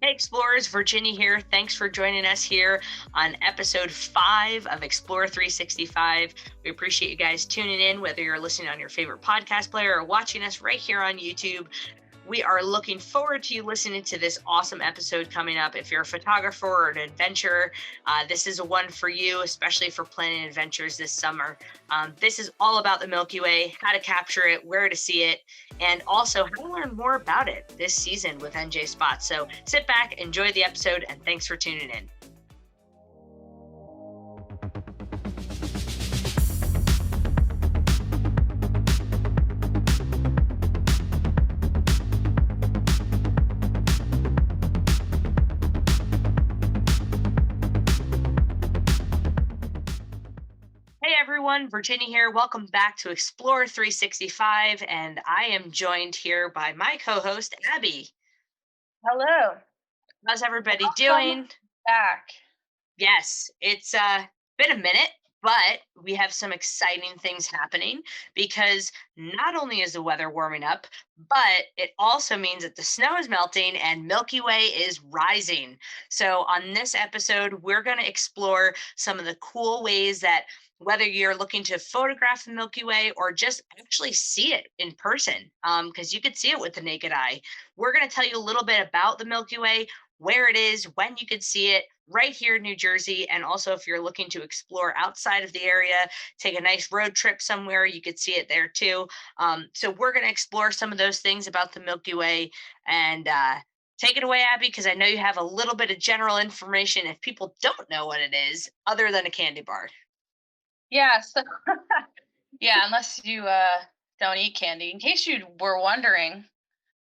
Hey Explorers, Virginia here. Thanks for joining us here on episode 5 of Explore 365. We appreciate you guys tuning in, whether you're listening on your favorite podcast player or watching us right here on YouTube. We are looking forward to you listening to this awesome episode coming up. If you're a photographer or an adventurer, this is a one for you, especially for planning adventures this summer. This is all about the Milky Way, how to capture it, where to see it, and also how to learn more about it this season with NJspots. So sit back, enjoy the episode, and thanks for tuning in. Hey everyone, Virginia here. Welcome back to Explore 365, and I am joined here by my co-host, Abby. Hello. How's everybody Welcome doing? back. Yes, it's been a minute, but we have some exciting things happening because not only is the weather warming up, but it also means that the snow is melting and Milky Way is rising. So, on this episode, we're going to explore some of the cool ways that whether you're looking to photograph the Milky Way or just actually see it in person, because you could see it with the naked eye. We're going to tell you a little bit about the Milky Way, where it is, when you could see it right here in New Jersey. And also, if you're looking to explore outside of the area, take a nice road trip somewhere, you could see it there too. So we're going to explore some of those things about the Milky Way. And take it away, Abby, because I know you have a little bit of general information if people don't know what it is other than a candy bar. Yeah, so yeah, unless you don't eat candy. In case you were wondering,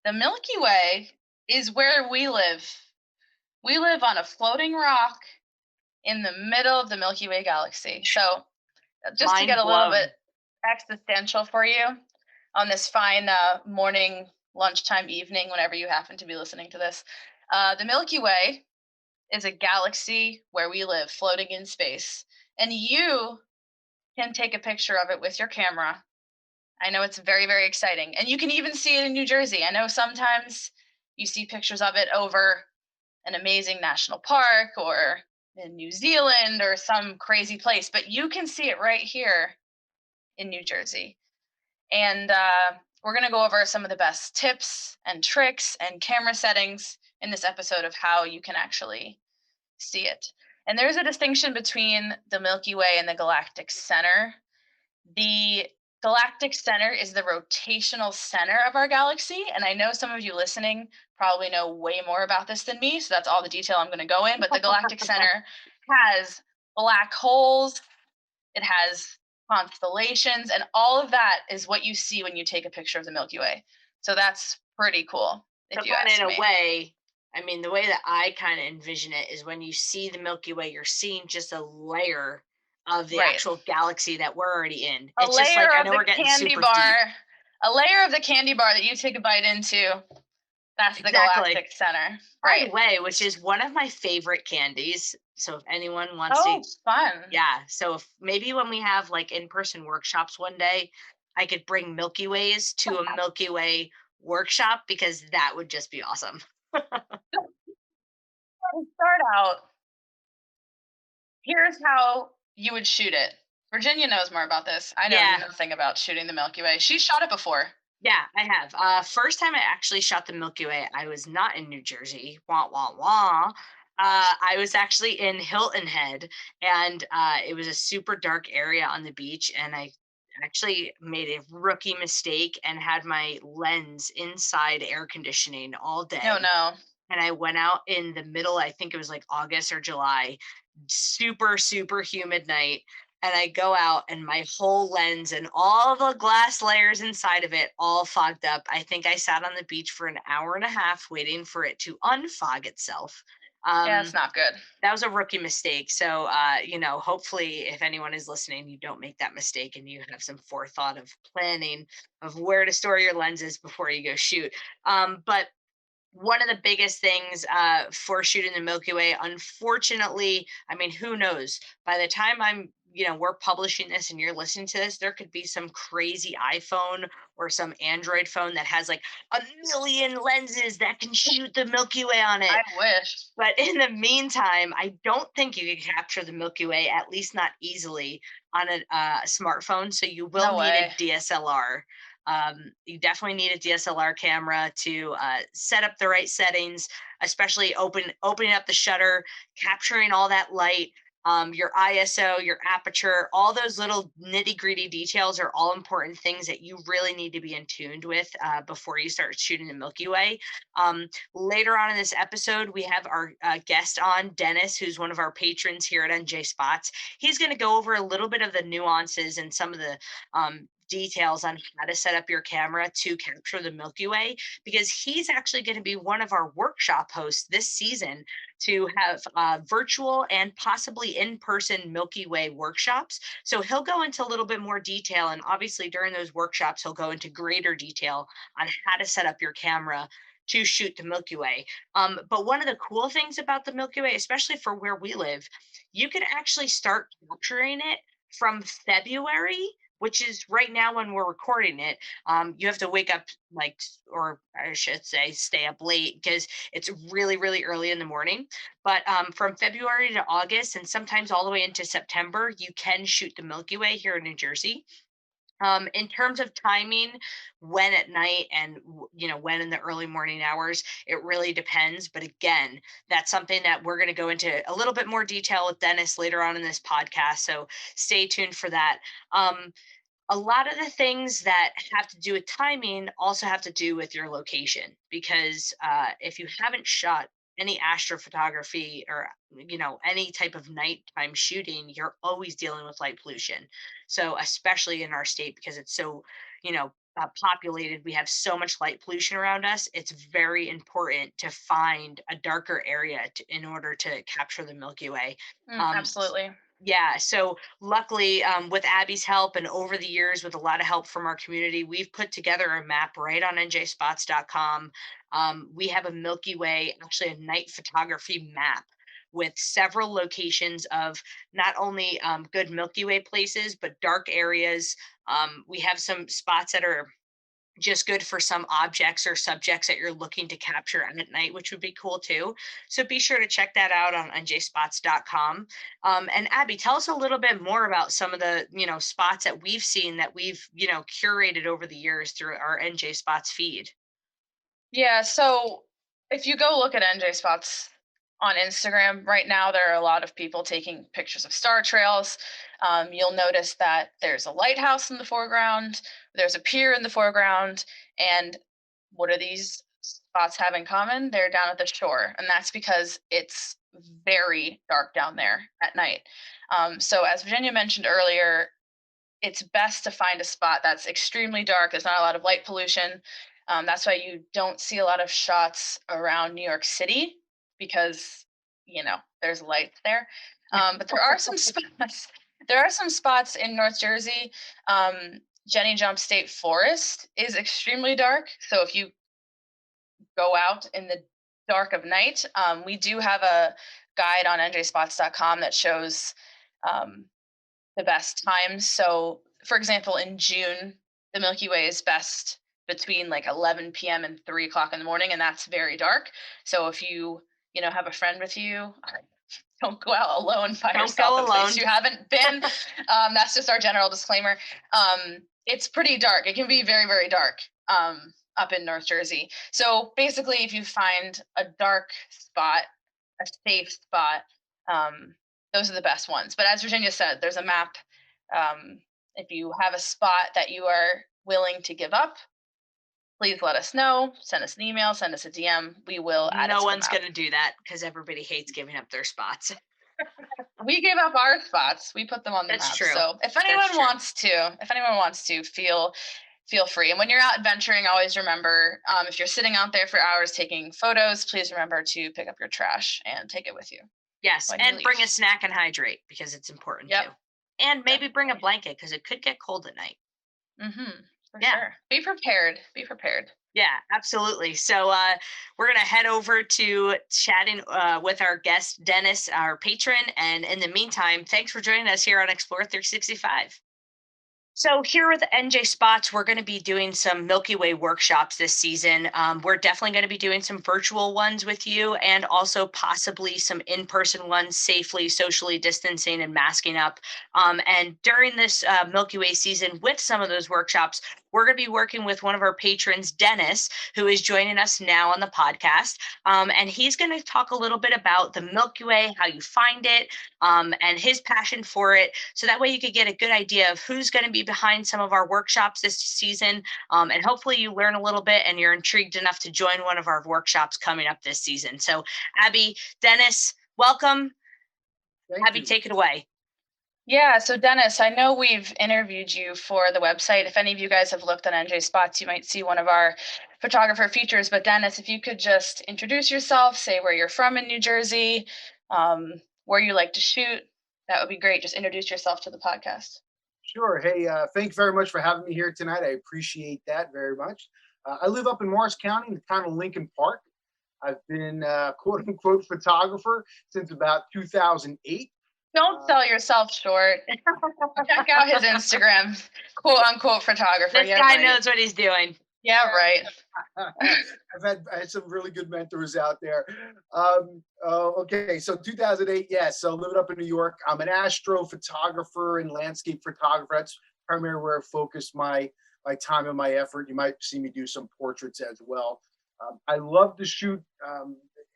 the Milky Way is where we live. We live on a floating rock in the middle of the Milky Way galaxy. So just to Mind get a little blown. bit existential for you on this fine morning, lunchtime, evening, whenever you happen to be listening to this, the Milky Way is a galaxy where we live, floating in space. And you can take a picture of it with your camera. I know it's very, very exciting. And you can even see it in New Jersey. I know sometimes you see pictures of it over an amazing national park or in New Zealand or some crazy place, but you can see it right here in New Jersey. And we're going to go over some of the best tips and tricks and camera settings in this episode of how you can actually see it. And there's a distinction between the Milky Way and the galactic center. The galactic center is the rotational center of our galaxy. And I know some of you listening probably know way more about this than me. So that's all the detail I'm going to go in. But the galactic center has black holes, it has constellations, and all of that is what you see when you take a picture of the Milky Way. So that's pretty cool, if you ask in me. a way, I mean, the way that I kind of envision it is when you see the Milky Way, you're seeing just a layer of the Right. actual galaxy that we're already in. A It's just like, layer I of know the we're getting candy super bar, deep. a layer of the candy bar that you take a bite into. That's the Exactly. galactic center. By Right. the way, which is one of my favorite candies. So if anyone wants Oh, to, fun. yeah. So if maybe when we have like in-person workshops one day, I could bring Milky Ways to a Milky Way workshop because that would just be awesome. Start out. Here's how you would shoot it. Virginia knows more about this. I know Yeah. nothing about shooting the Milky Way. She's shot it before. Yeah, I have. First time I actually shot the Milky Way, I was not in New Jersey. Wah wah wah. I was actually in Hilton Head, and it was a super dark area on the beach, and I actually made a rookie mistake and had my lens inside air conditioning all day. No. And I went out in the middle, I think it was like August or July, super, super humid night. And I go out and my whole lens and all the glass layers inside of it all fogged up. I think I sat on the beach for an hour and a half waiting for it to unfog itself. Yeah, it's not good. That was a rookie mistake. So, hopefully if anyone is listening, you don't make that mistake and you have some forethought of planning of where to store your lenses before you go shoot. But one of the biggest things for shooting the Milky Way, unfortunately, I mean, who knows? By the time I'm we're publishing this and you're listening to this, there could be some crazy iPhone or some Android phone that has like a million lenses that can shoot the Milky Way on I it. wish. But in the meantime, I don't think you can capture the Milky Way, at least not easily, on a smartphone. So you will No need a way. DSLR. You definitely need a DSLR camera to set up the right settings, especially opening up the shutter, capturing all that light. Your ISO, your aperture, all those little nitty gritty details are all important things that you really need to be in tuned with before you start shooting the Milky Way. Later on in this episode, we have our guest on, Dennis, who's one of our patrons here at NJ Spots. He's going to go over a little bit of the nuances and some of the details on how to set up your camera to capture the Milky Way, because he's actually going to be one of our workshop hosts this season to have virtual and possibly in-person Milky Way workshops. So he'll go into a little bit more detail, and obviously during those workshops, he'll go into greater detail on how to set up your camera to shoot the Milky Way. But one of the cool things about the Milky Way, especially for where we live, you can actually start capturing it from February, which is right now when we're recording it. You have to wake up like, or I should say, stay up late because it's really, really early in the morning. But from February to August, and sometimes all the way into September, you can shoot the Milky Way here in New Jersey. In terms of timing, when at night and when in the early morning hours, it really depends. But again, that's something that we're going to go into a little bit more detail with Dennis later on in this podcast. So stay tuned for that. A lot of the things that have to do with timing also have to do with your location, because if you haven't shot any astrophotography or any type of nighttime shooting, you're always dealing with light pollution. So especially in our state, because it's so populated, we have so much light pollution around us. It's very important to find a darker area in order to capture the Milky Way. um, Absolutely. yeah, so luckily, with Abby's help and over the years, with a lot of help from our community, we've put together a map right on njspots.com. We have a Milky Way, actually a night photography map with several locations of not only good Milky Way places, but dark areas. We have some spots that are just good for some objects or subjects that you're looking to capture at night, which would be cool too. So be sure to check that out on njspots.com. And Abby, tell us a little bit more about some of the, spots that we've seen that we've, curated over the years through our NJ Spots feed. Yeah, so if you go look at NJ Spots on Instagram right now, there are a lot of people taking pictures of star trails. You'll notice that there's a lighthouse in the foreground, there's a pier in the foreground, and what do these spots have in common? They're down at the shore, and that's because it's very dark down there at night. So, as Virginia mentioned earlier, it's best to find a spot that's extremely dark. There's not a lot of light pollution. That's why you don't see a lot of shots around New York City because there's lights there. But there are some spots. There are some spots in North Jersey. Jenny Jump State Forest is extremely dark. So if you go out in the dark of night, we do have a guide on njspots.com that shows um, the best times. So, for example, in June, the Milky Way is best between like 11 p.m. and 3 o'clock in the morning, and that's very dark. So, if you have a friend with you, don't go out alone by Don't yourself go in a place alone. you haven't been. That's just our general disclaimer. It's pretty dark. It can be very, very dark up in North Jersey. So, basically, if you find a dark spot, a safe spot, um, those are the best ones. But as Virginia said, there's a map. If you have a spot that you are willing to give up, please let us know. Send us an email, send us a DM. We will add it No to the one's map. going to do that because everybody hates giving up their spots. We gave up our spots. We put them on the That's map. true. So That's true. if anyone wants to, feel free. And when you're out adventuring, always remember, if you're sitting out there for hours taking photos, please remember to pick up your trash and take it with you Yes, when you and leave. bring a snack and hydrate because it's important Yep. too. And maybe bring a Definitely. blanket because it could get cold at night. Mm-hmm. For Yeah. sure. Be prepared. Be prepared. Yeah, absolutely. So we're going to head over to chatting with our guest, Dennis, our patron. And in the meantime, thanks for joining us here on Explore 365. So here with NJ Spots, we're going to be doing some Milky Way workshops this season. We're definitely going to be doing some virtual ones with you, and also possibly some in-person ones, safely, socially distancing, and masking up. And during this Milky Way season, with some of those workshops, we're going to be working with one of our patrons, Dennis, who is joining us now on the podcast. And he's going to talk a little bit about the Milky Way, how you find it, and his passion for it. So that way you could get a good idea of who's going to be behind some of our workshops this season. And hopefully you learn a little bit and you're intrigued enough to join one of our workshops coming up this season. So, Abby, Dennis, welcome. Thank Abby, you. take it away. Yeah, so Dennis, I know we've interviewed you for the website. If any of you guys have looked on NJ Spots, you might see one of our photographer features. But Dennis, if you could just introduce yourself, say where you're from in New Jersey, where you like to shoot, that would be great. Just introduce yourself to the podcast. Sure. Hey, thanks very much for having me here tonight. I appreciate that very much. I live up in Morris County in the town of Lincoln Park. I've been quote unquote photographer since about 2008. Don't sell yourself short. Check out his Instagram, quote unquote photographer. This Yeah, guy right. knows what he's doing. Yeah, right. I had some really good mentors out there. Okay, so 2008, yes. So living up in New York, I'm an astrophotographer and landscape photographer. That's primarily where I focus my time and my effort. You might see me do some portraits as well. I love to shoot,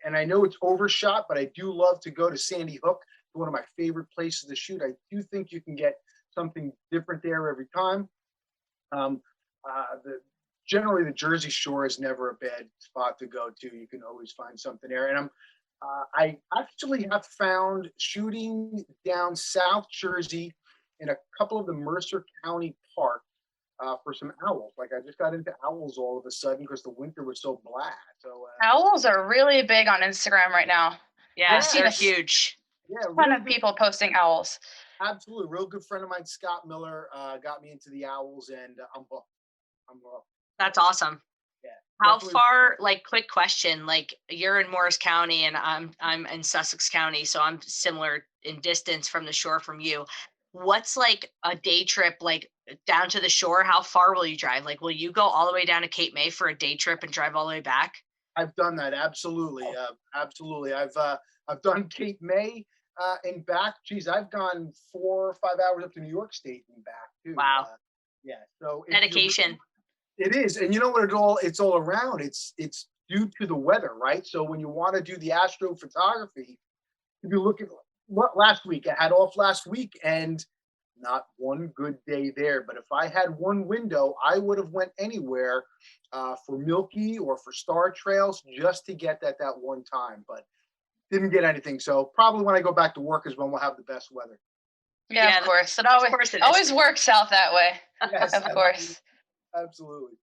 and I know it's overshot, but I do love to go to Sandy Hook, one of my favorite places to shoot. I do think you can get something different there every time. Um, the generally the Jersey Shore is never a bad spot to go to. You can always find something there. And I actually have found shooting down South Jersey in a couple of the Mercer County parks for some owls. Like I just got into owls all of a sudden because the winter was so bad. So Owls are really big on Instagram right now. Yeah, I've seen they're a huge. yeah, ton really of people posting owls. absolutely. Real good friend of mine, Scott Miller, got me into the owls, and I'm hooked. I'm hooked. That's awesome. Yeah, How definitely. far, like quick question, like you're in Morris County and I'm in Sussex County, so I'm similar in distance from the shore from you. What's like a day trip like down to the shore? How far will you drive? Like will you go all the way down to Cape May for a day trip and drive all the way back? I've done that absolutely, absolutely. I've done Cape May and back. Geez, I've gone 4 or 5 hours up to New York State and back too. Wow. Yeah, so if you Dedication. it is, and you know what? It's all around. It's due to the weather, right? So when you want to do the astrophotography, if you look at what last week, I had off last week, and not one good day there. But if I had one window, I would have went anywhere for Milky or for Star Trails just to get that one time. But didn't get anything. So probably when I go back to work is when we'll have the best weather. Yeah, Yeah, of course. It of course it is. always works out that way. Yes, Of course. absolutely.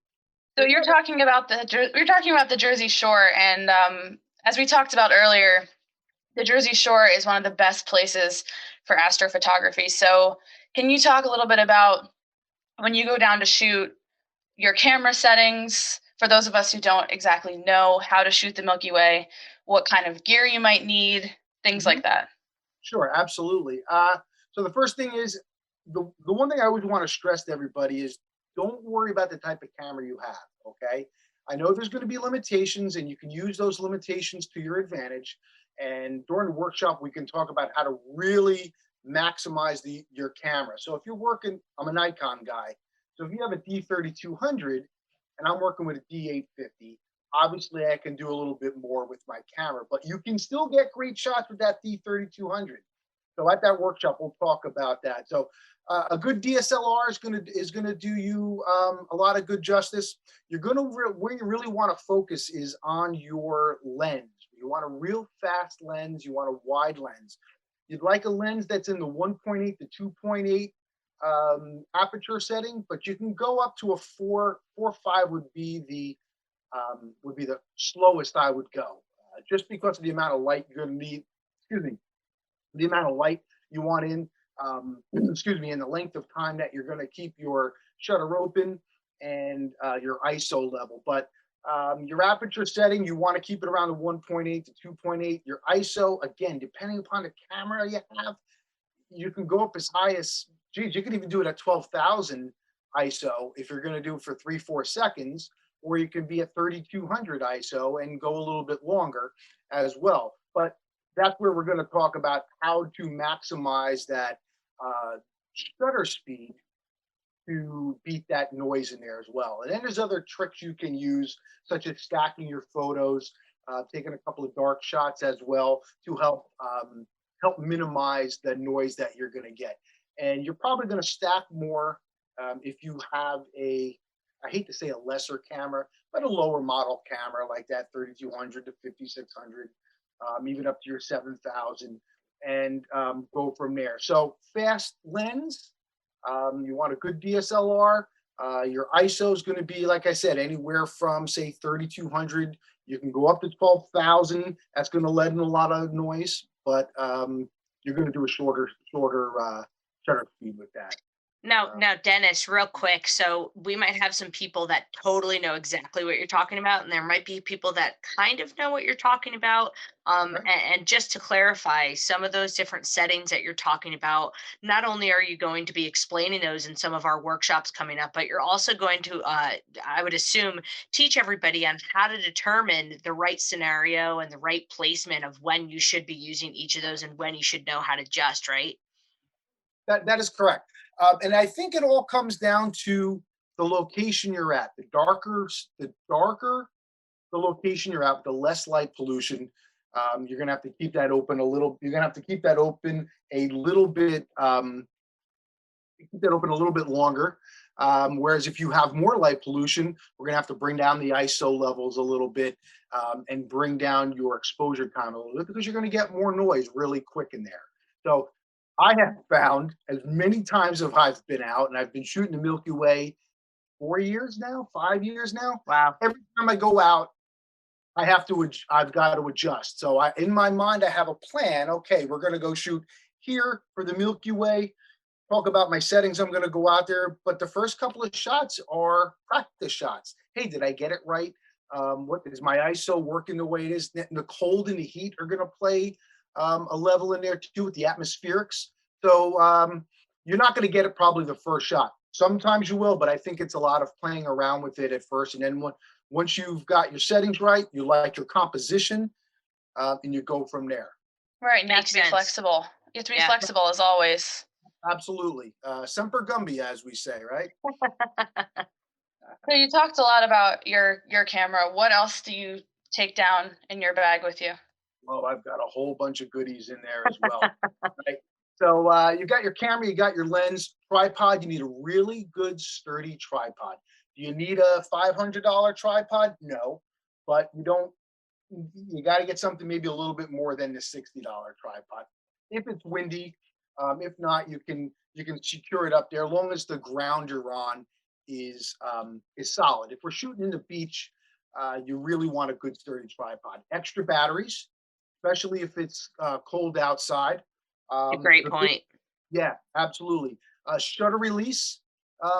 So you're talking about the Jersey Shore, and as we talked about earlier, the Jersey Shore is one of the best places for astrophotography. So can you talk a little bit about when you go down to shoot, your camera settings for those of us who don't exactly know how to shoot the Milky Way, what kind of gear you might need, things Mhm. like that? Sure, absolutely. So the first thing is the one thing I always want to stress to everybody is don't worry about the type of camera you have. Okay, I know there's going to be limitations, and you can use those limitations to your advantage. And during the workshop, we can talk about how to really maximize your camera. So if you're working, I'm a Nikon guy. So if you have a D3200 and I'm working with a D850, obviously I can do a little bit more with my camera, but you can still get great shots with that D3200. So at that workshop, we'll talk about that. So a good DSLR is gonna do you a lot of good justice. You're gonna where you really want to focus is on your lens. You want a real fast lens. You want a wide lens. You'd like a lens that's in the 1.8 to 2.8 aperture setting, but you can go up to a 4.5 would be the slowest I would go, just because of the amount of light you're going to need. Excuse me, the amount of light you want in. Excuse me, and the length of time that you're going to keep your shutter open and your ISO level. But Your aperture setting, you want to keep it around the 1.8 to 2.8. Your ISO, again, depending upon the camera you have, you can go up as high as, geez, you can even do it at 12,000 ISO if you're going to do it for 3-4 seconds, or you can be at 3200 ISO and go a little bit longer as well. But that's where we're going to talk about how to maximize that shutter speed to beat that noise in there as well. And then there's other tricks you can use, such as stacking your photos, taking a couple of dark shots as well to help minimize the noise that you're going to get. And you're probably going to stack more if you have I hate to say a lesser camera, but a lower model camera like that 3200 to 5600, even up to your 7000, and go from there. So fast lens, you want a good DSLR. Your ISO is going to be, like I said, anywhere from say 3200. You can go up to 12,000. That's going to let in a lot of noise, but you're going to do a shorter shutter speed with that. Now, Dennis, real quick. So we might have some people that totally know exactly what you're talking about, and there might be people that kind of know what you're talking about. Okay. And just to clarify, some of those different settings that you're talking about, not only are you going to be explaining those in some of our workshops coming up, but you're also going to, I would assume, teach everybody on how to determine the right scenario and the right placement of when you should be using each of those and when you should know how to adjust, right? That is correct. And I think it all comes down to the location you're at. The darker the location you're at, the less light pollution. You're gonna have to keep that open a little. You're gonna have to keep that open a little bit. Keep that open a little bit longer. Whereas if you have more light pollution, we're gonna have to bring down the ISO levels a little bit and bring down your exposure time a little bit, because you're gonna get more noise really quick in there. So I have found, as many times as I've been out, and I've been shooting the Milky Way 4 years now, 5 years now. Wow. Every time I go out, I've got to adjust. So in my mind, I have a plan. Okay, we're going to go shoot here for the Milky Way. Talk about my settings. I'm going to go out there, but the first couple of shots are practice shots. Hey, did I get it right? What is my ISO working the way it is? The cold and the heat are going to play a level in there too with the atmospherics. So you're not going to get it probably the first shot. Sometimes you will, but I think it's a lot of playing around with it at first, and then once you've got your settings right, you like your composition, and you go from there. Right, and you have Makes to be sense. flexible. You have to be Yeah. flexible as always. Absolutely. Semper Gumby, as we say, right? So you talked a lot about your camera. What else do you take down in your bag with you? Well, I've got a whole bunch of goodies in there as well. Right. So you got your camera, you got your lens, tripod. You need a really good, sturdy tripod. Do you need a $500 tripod? No, but you don't. You got to get something maybe a little bit more than the $60 tripod. If it's windy, if not, you can secure it up there, as long as the ground you're on is solid. If we're shooting in the beach, you really want a good sturdy tripod. Extra batteries, especially if it's cold outside. A great The point. Yeah, absolutely. Shutter release,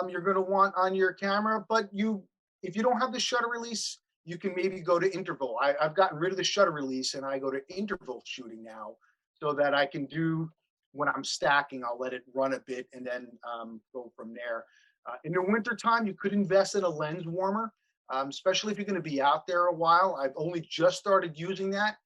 you're going to want on your camera, but if you don't have the shutter release, you can maybe go to interval. I've gotten rid of the shutter release and I go to interval shooting now, so that I can do, when I'm stacking, I'll let it run a bit and then go from there. In the wintertime, you could invest in a lens warmer, especially if you're going to be out there a while. I've only just started using that.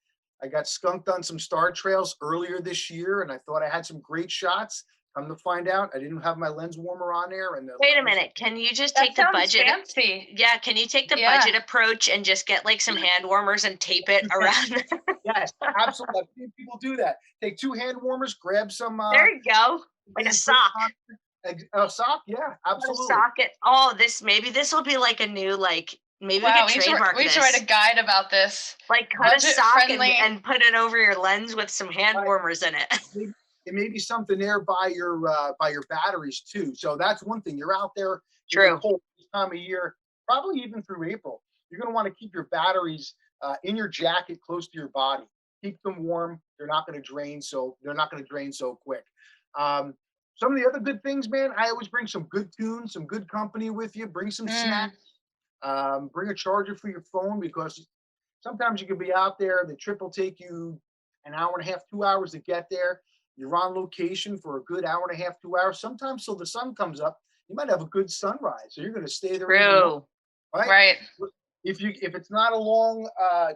I got skunked on some star trails earlier this year, and I thought I had some great shots. Come to find out, I didn't have my lens warmer on there. And Wait a minute. Can you just That take the sounds budget? fancy. Yeah, can you take the Yeah. budget approach and just get like some hand warmers and tape it around? Yes, absolutely. I've seen people do that. Take 2 hand warmers, grab some. There you go. Like a sock. A sock, yeah, Put a absolutely. socket. Oh, maybe this will be like a new, like, maybe we Wow, could trademark we should this. write a guide about this. Like cut a budget sock friendly. and put it over your lens with some hand Right. warmers in it. It may be something there by your batteries too. So that's one thing. You're out there in True. the cold this time of year, probably even through April. You're going to want to keep your batteries in your jacket close to your body. Keep them warm. They're not going to drain so quick. Some of the other good things, man, I always bring some good tunes, some good company with you. Bring some snacks. Bring a charger for your phone because sometimes you can be out there. The trip will take you an hour and a half, 2 hours to get there. You're on location for a good hour and a half, 2 hours. Sometimes till the sun comes up, you might have a good sunrise. So you're going to stay there even longer, True. right? Right. If it's not a long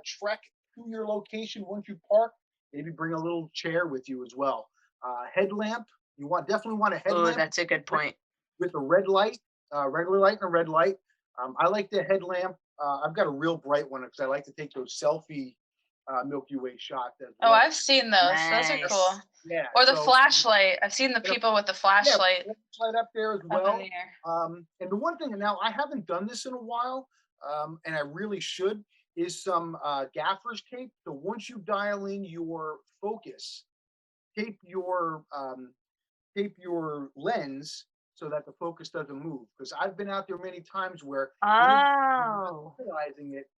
trek to your location, once you park, maybe bring a little chair with you as well. Headlamp. Definitely want a Oh, headlamp that's a good point. with a red light, regular light and a red light. I like the headlamp. I've got a real bright one because I like to take those selfie Milky Way shots as Oh, well. I've seen those. Those are cool. Nice. Yeah. Or the So flashlight. I've seen the yeah, people with the yeah, flashlight light up there as up in well. the air. And the one thing, and now I haven't done this in a while, and I really should, is some gaffer's tape. So once you dial in your focus, tape your lens so that the focus doesn't move. Because I've been out there many times where even not Oh, realizing it,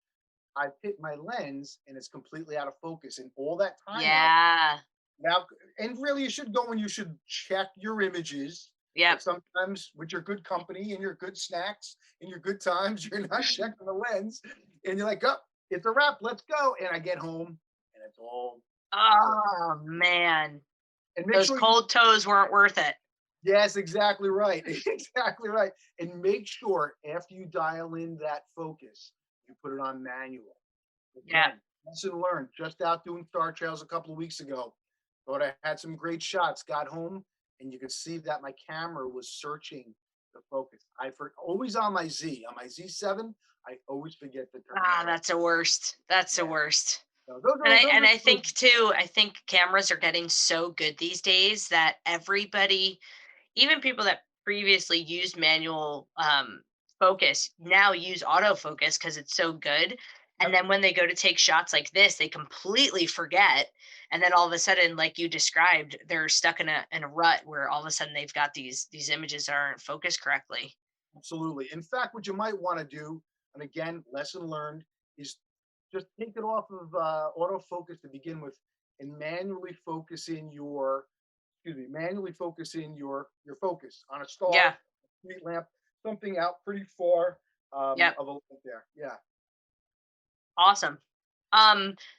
I've hit my lens and it's completely out of focus. And all that time yeah. now, and really you should go and you should check your images. Yep. But sometimes with your good company and your good snacks and your good times, you're not checking the lens and you're like, oh, it's a wrap, let's go. And I get home and it's all, Oh, man. and make Those sure you, cold toes weren't worth it. yes, exactly right. Exactly right. And make sure after you dial in that focus, you put it on manual. Yeah. Again, lesson learned. Just out doing Star Trails a couple of weeks ago. Thought I had some great shots. Got home, and you could see that my camera was searching the focus. Always on my Z7. I always forget to turn Ah, that off. that's the worst. That's the Yeah. worst. So And I those think too, I think cameras are getting so good these days that everybody, even people that previously used manual focus, now use autofocus because it's so good. And yep, then when they go to take shots like this, they completely forget. And then all of a sudden, like you described, they're stuck in a rut where all of a sudden they've got these images that aren't focused correctly. absolutely. In fact, what you might want to do, and again, lesson learned, is just take it off of autofocus to begin with, and manually focus in your focus on a Yeah. star, street lamp, something out pretty far Yep. of a light there. Yeah. Awesome.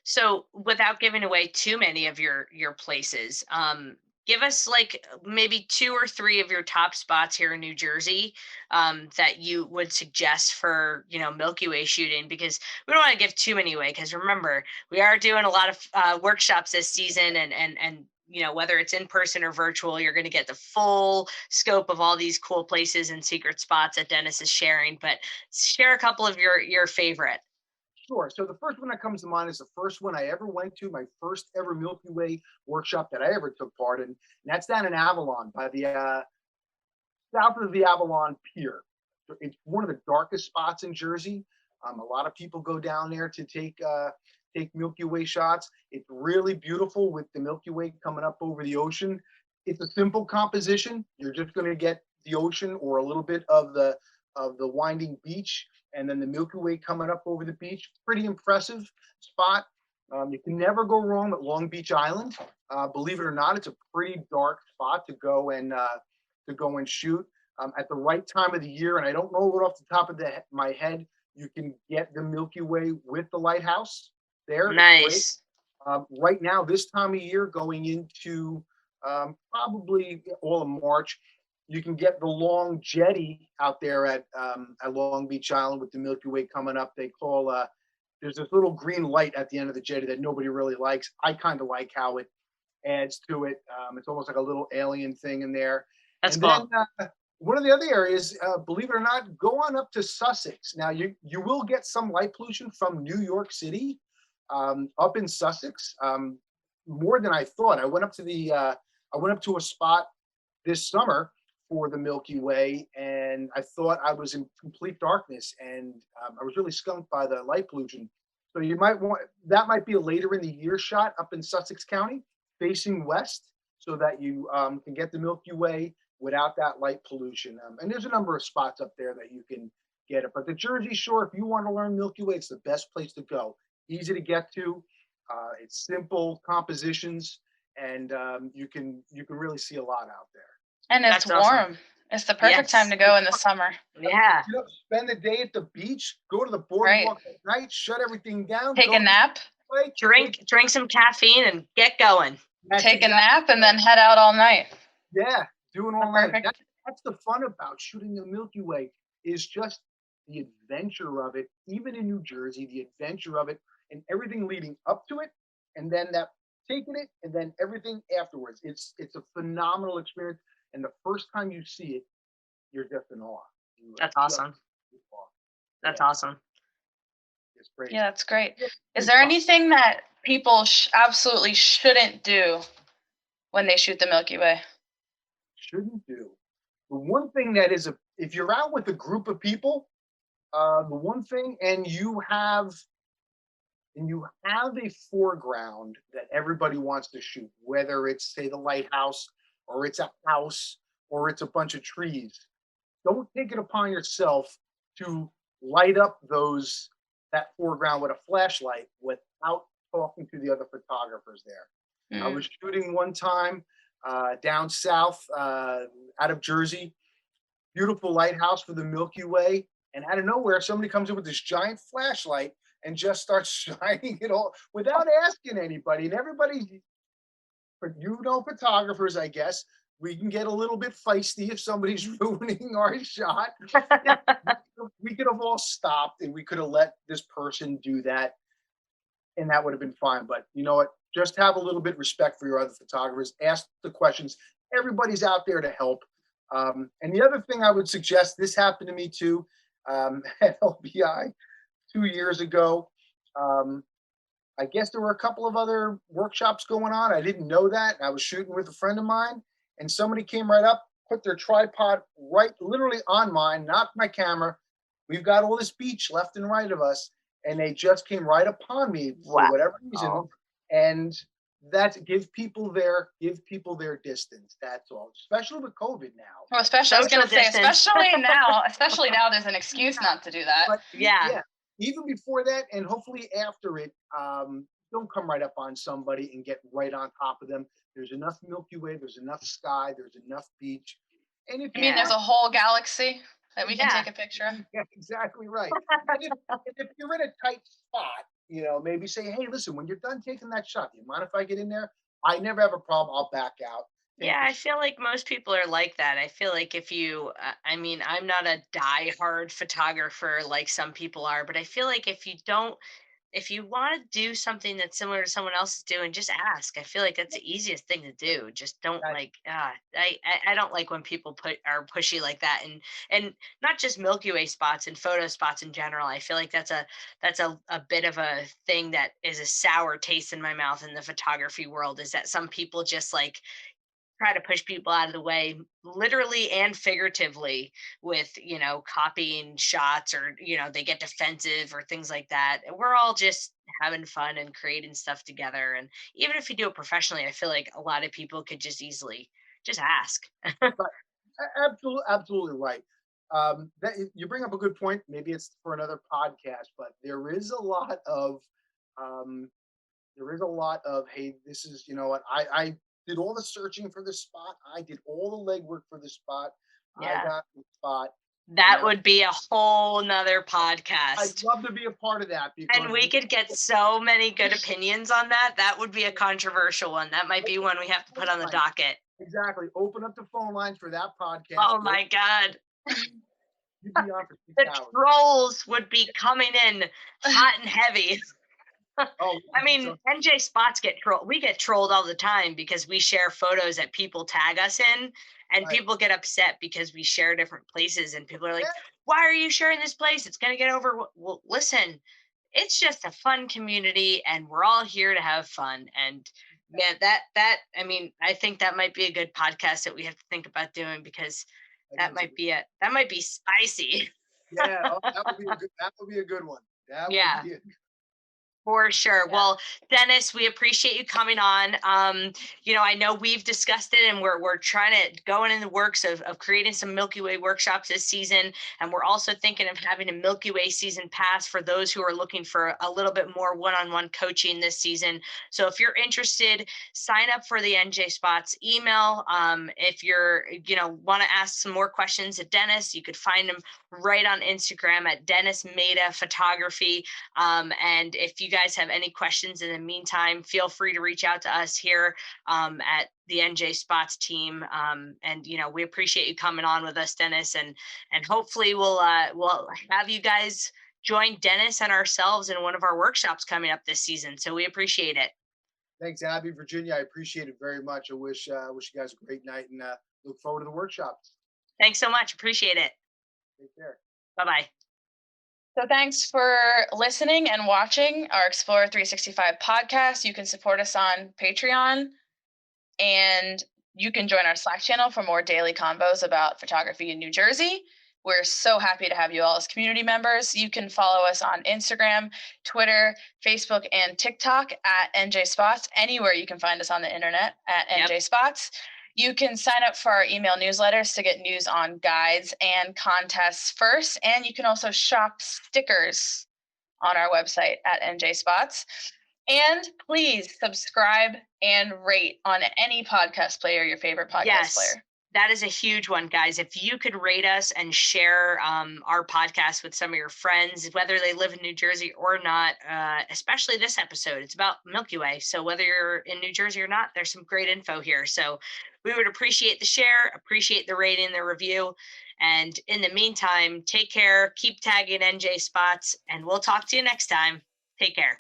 So without giving away too many of your places, give us like maybe two or three of your top spots here in New Jersey that you would suggest for Milky Way shooting, because we don't want to give too many away, because remember, we are doing a lot of workshops this season, and whether it's in person or virtual, you're going to get the full scope of all these cool places and secret spots that Dennis is sharing. But share a couple of your favorite. Sure. So the first one that comes to mind is the first one I ever went to, my first ever Milky Way workshop that I ever took part in. And that's down in Avalon by the south of the Avalon Pier. So it's one of the darkest spots in Jersey. A lot of people go down there to take Milky Way shots. It's really beautiful with the Milky Way coming up over the ocean. It's a simple composition. You're just going to get the ocean or a little bit of the winding beach, and then the Milky Way coming up over the beach. Pretty impressive spot. You can never go wrong with Long Beach Island. Believe it or not, it's a pretty dark spot to go and shoot at the right time of the year. And I don't know it off the top of my head. You can get the Milky Way with the lighthouse there. It's great. Nice. Right now, this time of year, going into probably all of March, you can get the long jetty out there at Long Beach Island with the Milky Way coming up. There's this little green light at the end of the jetty that nobody really likes. I kind of like how it adds to it. It's almost like a little alien thing in there. That's And cool. then one of the other areas, believe it or not, go on up to Sussex. Now you will get some light pollution from New York City up in Sussex, more than I thought. I went up to a spot this summer for the Milky Way, and I thought I was in complete darkness, and I was really skunked by the light pollution. So that might be a later in the year shot up in Sussex County, facing west, so that you can get the Milky Way without that light pollution. And there's a number of spots up there that you can get it. But the Jersey Shore, if you want to learn Milky Way, it's the best place to go. Easy to get to. It's simple compositions, and you can really see a lot out there. And it's That's awesome. warm. It's the perfect time to go in the summer. Yeah. Spend the day at the beach, go to the Right. boardwalk at night, shut everything down, Take go a to nap, the lake, Drink some caffeine and get going. That's take a exactly nap, and right. then head out all night. Yeah, doing all The that. perfect. That's the fun about shooting the Milky Way is just the adventure of it, even in New Jersey, the adventure of it and everything leading up to it, and then that taking it, and then everything afterwards. It's a phenomenal experience, and the first time you see it, you're just in awe. That's awesome. That's awesome. It's great. Yeah, that's great. Is It's there fun. anything that people absolutely shouldn't do when they shoot the Milky Way? Shouldn't do. The one thing that is if you're out with a group of people, the one thing, and you have a foreground that everybody wants to shoot, whether it's say the lighthouse or it's a house or it's a bunch of trees. Don't take it upon yourself to light up that foreground with a flashlight without talking to the other photographers there. I was shooting one time down south out of Jersey, beautiful lighthouse for the Milky Way, and out of nowhere, somebody comes in with this giant flashlight and just starts shining it all without asking anybody. And everybody, photographers, I guess, we can get a little bit feisty if somebody's ruining our shot. We could have all stopped and we could have let this person do that, and that would have been fine. But you know what? Just have a little bit of respect for your other photographers. Ask the questions. Everybody's out there to help. And the other thing I would suggest, this happened to me too at LBI 2 years ago. I guess there were a couple of other workshops going on. I didn't know that. I was shooting with a friend of mine, and somebody came right up, put their tripod right literally on mine, knocked my camera. We've got all this beach left and right of us, and they just came right upon me for whatever reason. And that's give people their distance. That's all. Especially with COVID now. Well, especially I was going to say, especially now, there's an excuse not to do that. But yeah, even before that, and hopefully after it, don't come right up on somebody and get right on top of them. There's enough Milky Way, there's enough sky, there's enough beach. And if there's a whole galaxy that we can take a picture of? Yeah, exactly right. if you're in a tight spot, maybe say, hey, listen, when you're done taking that shot, do you mind if I get in there? I never have a problem. I'll back out. Yeah, I feel like most people are like that. I feel like if you, I'm not a die-hard photographer like some people are, but I feel like if you want to do something that's similar to someone else is doing, just ask. I feel like that's the easiest thing to do. Just don't I don't like when people are pushy like that, and not just Milky Way spots and photo spots in general. I feel like that's a bit of a thing that is a sour taste in my mouth in the photography world, is that some people just like try to push people out of the way, literally and figuratively, with copying shots, or they get defensive or things like that. We're all just having fun and creating stuff together, and even if you do it professionally, I feel like a lot of people could just easily just ask. Absolutely right. You bring up a good point. Maybe it's for another podcast, but there is a lot of hey, this is what I did all the searching for the spot. I did all the legwork for the spot. Yeah. I got the spot. That would be a whole nother podcast. I'd love to be a part of that. And we could get so many good opinions on that. That would be a controversial one. That might be one we have to put on the docket. Exactly. Open up the phone lines for that podcast. Oh my God. You'd be on for 6 The hours. trolls would be coming in hot and heavy. NJspots get trolled. We get trolled all the time because we share photos that people tag us in, and people get upset because we share different places, and people are like, why are you sharing this place? It's going to get over. Well, listen, it's just a fun community, and we're all here to have fun. And man, I think that might be a good podcast that we have to think about doing, because that might be spicy. Yeah, that would be a good one. For sure. Yeah. Well, Dennis, we appreciate you coming on. I know we've discussed it and we're trying to go in the works of creating some Milky Way workshops this season. And we're also thinking of having a Milky Way season pass for those who are looking for a little bit more one-on-one coaching this season. So if you're interested, sign up for the NJ Spots email. If you're, want to ask some more questions at Dennis, you could find him right on Instagram at Dennis Maida Photography. And if you guys have any questions in the meantime, feel free to reach out to us here at the NJspots team. And we appreciate you coming on with us, Dennis, and hopefully we'll have you guys join Dennis and ourselves in one of our workshops coming up this season. So we appreciate it. Thanks, Abby, Virginia. I appreciate it very much. I wish you guys a great night and look forward to the workshop. Thanks so much. Appreciate it. Take care. Bye-bye. So thanks for listening and watching our Explorer 365 podcast. You can support us on Patreon, and you can join our Slack channel for more daily convos about photography in New Jersey. We're so happy to have you all as community members. You can follow us on Instagram, Twitter, Facebook, and TikTok at NJspots. Anywhere you can find us on the internet at NJspots. You can sign up for our email newsletters to get news on guides and contests first. And you can also shop stickers on our website at NJspots. And please subscribe and rate on any podcast player, your favorite podcast player. That is a huge one, guys. If you could rate us and share our podcast with some of your friends, whether they live in New Jersey or not, especially this episode, it's about Milky Way. So whether you're in New Jersey or not, there's some great info here. So we would appreciate the share, appreciate the rating, the review. And in the meantime, take care, keep tagging NJ Spots, and we'll talk to you next time. Take care.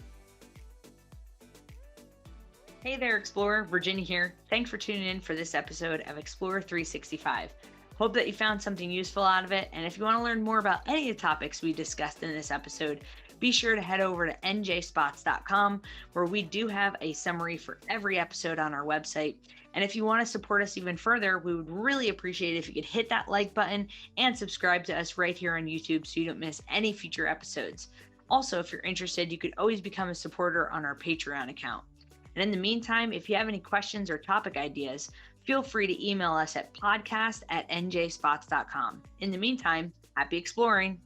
Hey there, Explorer. Virginia here. Thanks for tuning in for this episode of Explorer 365. Hope that you found something useful out of it. And if you want to learn more about any of the topics we discussed in this episode, be sure to head over to NJspots.com, where we do have a summary for every episode on our website. And if you want to support us even further, we would really appreciate it if you could hit that like button and subscribe to us right here on YouTube so you don't miss any future episodes. Also, if you're interested, you could always become a supporter on our Patreon account. And in the meantime, if you have any questions or topic ideas, feel free to email us at podcast@njspots.com. In the meantime, happy exploring.